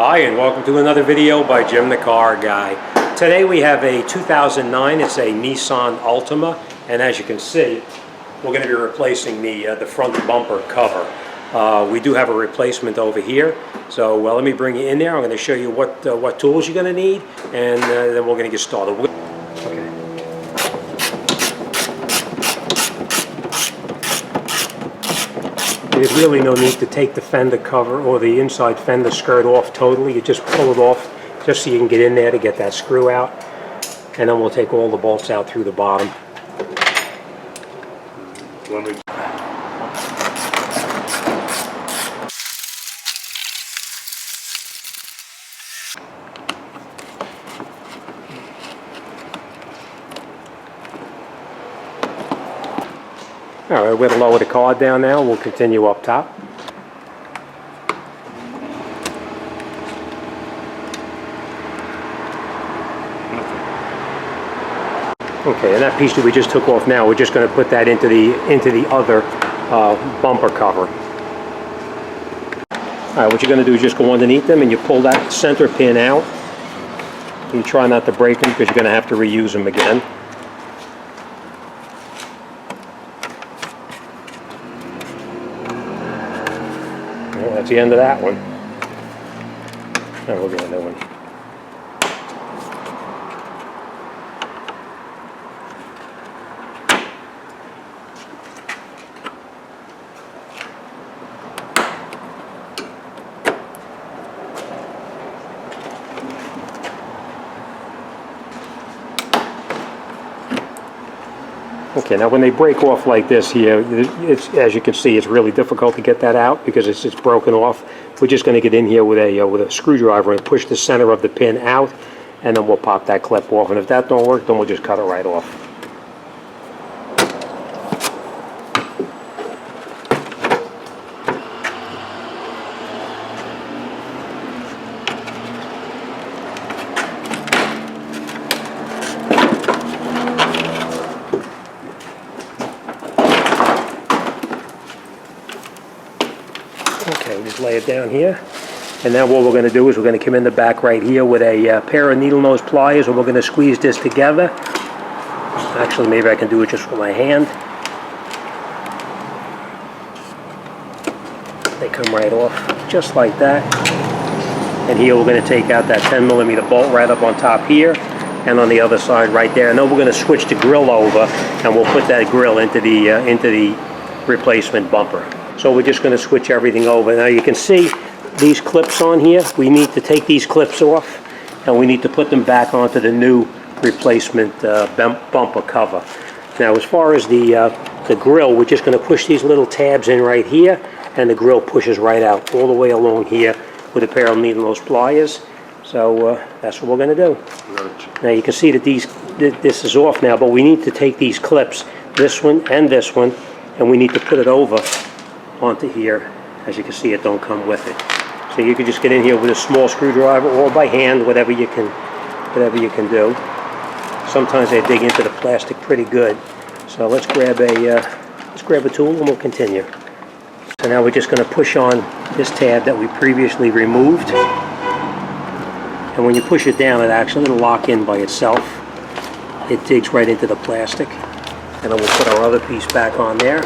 Hi, and welcome to another video by Jim the Car Guy. Today we have a 2009, it's a Nissan Altima, and as you can see, we're going to be replacing the front bumper cover. We do have a replacement over here, so let me bring you in there. I'm going to show you what tools you're going to need, and then we're going to get started. Okay. There's really no need to take the fender cover or the inside fender skirt off totally. You just pull it off just so you can get in there to get that screw out. And then we'll take all the bolts out through the bottom. All right, we're going to lower the car down now. We'll continue up top. Okay, and that piece that we just took off now, we're just going to put that into the other bumper cover. All right, what you're going to do is just go underneath them and you pull that center pin out. You try not to break them because you're going to have to reuse them again. Well, that's the end of that one. Now we'll get another one. Okay, now when they break off like this here, as you can see, it's really difficult to get that out because it's broken off. We're just going to get in here with a screwdriver and push the center of the pin out, and then we'll pop that clip off. And if that don't work, then we'll just cut it right off. Okay, just lay it down here. And then what we're going to do is we're going to come in the back right here with a pair of needle nose pliers, and we're going to squeeze this together. Actually, maybe I can do it just with my hand. They come right off, just like that. And here we're going to take out that 10mm bolt right up on top here, and on the other side right there. And then we're going to switch the grill over, and we'll put that grill into the replacement bumper. So we're just going to switch everything over. Now you can see these clips on here. We need to take these clips off, and we need to put them back onto the new replacement bumper cover. Now as far as the grill, we're just going to push these little tabs in right here, and the grill pushes right out all the way along here with a pair of needle nose pliers. So that's what we're going to do. Now you can see that this is off now, but we need to take these clips, this one, and we need to put it over onto here. As you can see, it don't come with it. So you can just get in here with a small screwdriver or by hand, whatever you can do. Sometimes they dig into the plastic pretty good. So let's grab a tool and we'll continue. So now we're just going to push on this tab that we previously removed. And when you push it down, it actually will lock in by itself. It digs right into the plastic. And then we'll put our other piece back on there.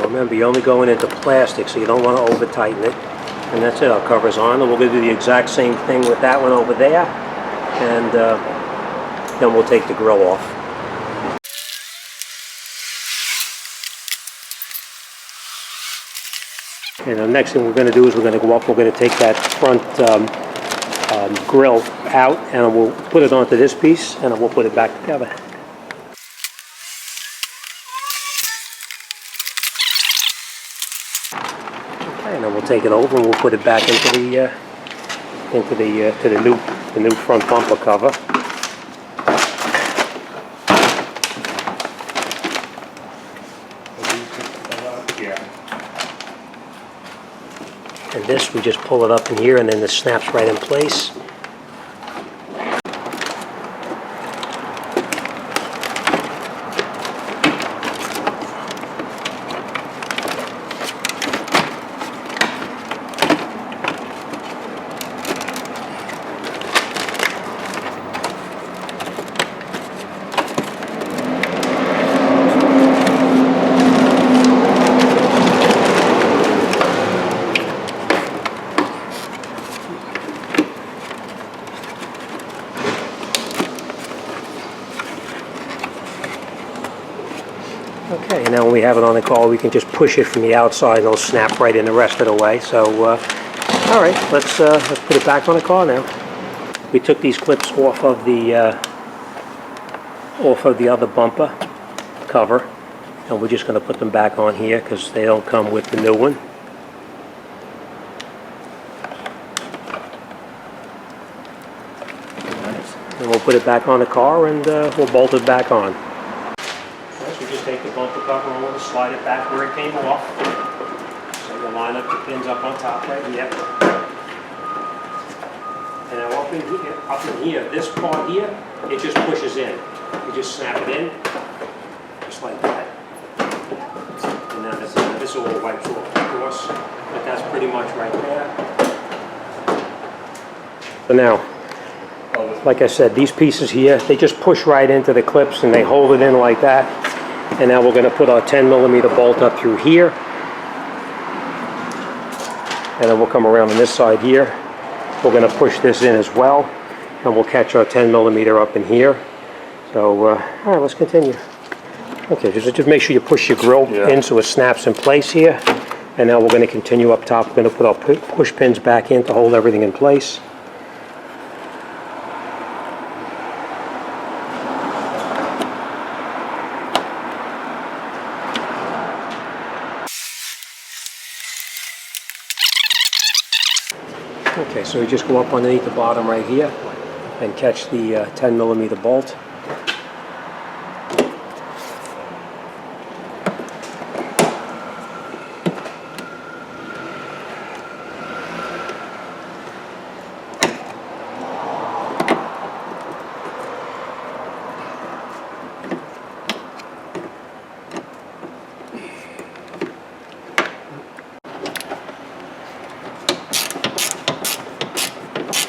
Remember, you're only going into plastic, so you don't want to over tighten it. And that's it, our cover's on. And we're going to do the exact same thing with that one over there. And then we'll take the grill off. And the next thing we're going to do is we're going to go up, we're going to take that front grill out, and we'll put it onto this piece, and then we'll put it back together. And then we'll take it over and we'll put it back into the new front bumper cover. And this, we just pull it up in here, and then this snaps right in place. Okay, and now when we have it on the car, we can just push it from the outside and it'll snap right in the rest of the way. So, all right, let's put it back on the car now. We took these clips off of the other bumper cover, and we're just going to put them back on here because they don't come with the new one. And we'll put it back on the car, and we'll bolt it back on. We just take the bumper cover and we'll slide it back where it came off. So we'll line up the pins up on top right here. And now up in here, this part here, it just pushes in. You just snap it in, just like that. And now this all wipes off, of course, but that's pretty much right there. So now, like I said, these pieces here, they just push right into the clips and they hold it in like that. And now we're going to put our 10mm bolt up through here. And then we'll come around on this side here. We're going to push this in as well. And we'll catch our 10mm up in here. So, all right, let's continue. Okay, just make sure you push your grill in so it snaps in place here. And now we're going to continue up top. We're going to put our push pins back in to hold everything in place. Okay, so we just go up underneath the bottom right here and catch the 10mm bolt.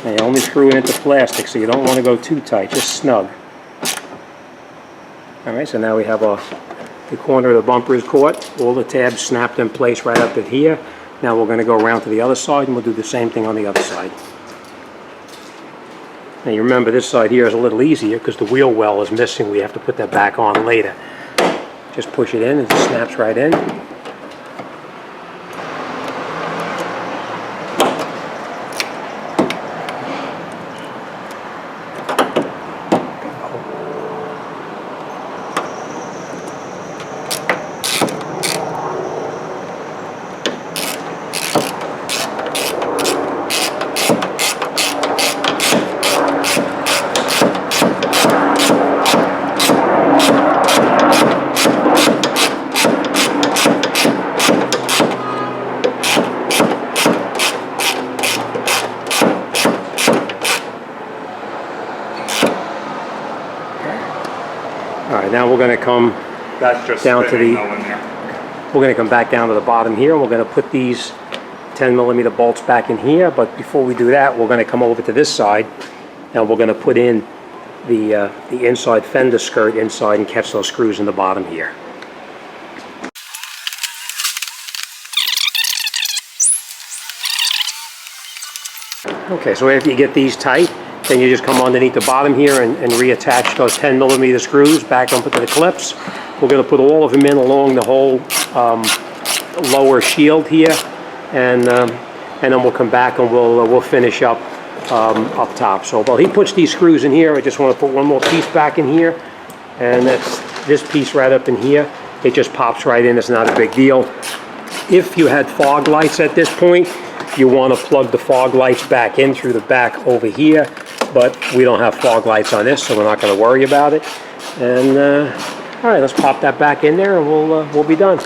And you only screw it into plastic, so you don't want to go too tight, just snug. Alright, so now we have the corner of the bumper is caught, all the tabs snapped in place right up in here. Now we're going to go around to the other side and we'll do the same thing on the other side. Now you remember this side here is a little easier because the wheel well is missing. We have to put that back on later. Just push it in and it snaps right in. Alright, now we're going to come down to the, we're going to come back down to the bottom here, and we're going to put these 10mm bolts back in here, but before we do that, we're going to come over to this side, and we're going to put in the inside fender skirt inside and catch those screws in the bottom here. Okay, so after you get these tight, then you just come underneath the bottom here and reattach those 10mm screws back onto the clips. We're going to put all of them in along the whole lower shield here, and then we'll come back and we'll finish up up top. So while he puts these screws in here, I just want to put one more piece back in here, and that's this piece right up in here. It just pops right in. It's not a big deal. If you had fog lights at this point, you want to plug the fog lights back in through the back over here, but we don't have fog lights on this, so we're not going to worry about it. And all right, let's pop that back in there and we'll be done.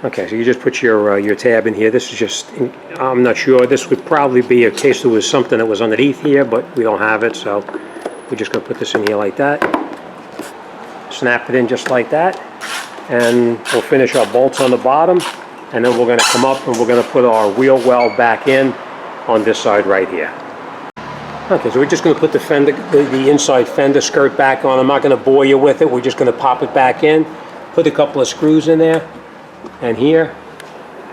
Okay, so you just put your tab in here. This is just, I'm not sure. This would probably be a case there was something that was underneath here, but we don't have it, so we're just going to put this in here like that. Snap it in just like that, and we'll finish our bolts on the bottom, and then we're going to come up and we're going to put our wheel well back in on this side right here. Okay, so we're just going to put the fender, the inside fender skirt back on. I'm not going to bore you with it. We're just going to pop it back in, put a couple of screws in there, and here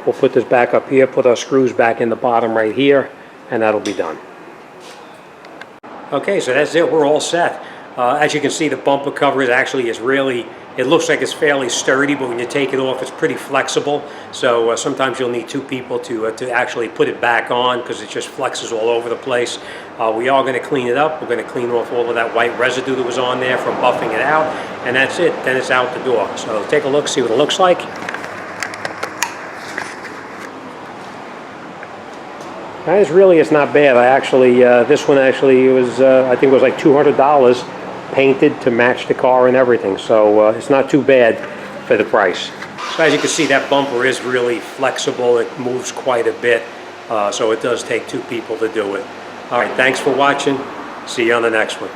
we'll put this back up here, put our screws back in the bottom right here, and that'll be done. Okay, so that's it. We're all set. As you can see, the bumper cover is really, it looks like it's fairly sturdy, but when you take it off, it's pretty flexible. So sometimes you'll need two people to actually put it back on, because it just flexes all over the place. We are going to clean it up. We're going to clean off all of that white residue that was on there from buffing it out, and that's it. Then it's out the door. So take a look, see what it looks like. It's not bad. I actually, this one actually was, I think it was like $200 painted to match the car and everything. So it's not too bad for the price. So as you can see, that bumper is really flexible. It moves quite a bit. So it does take two people to do it. All right, thanks for watching. See you on the next one.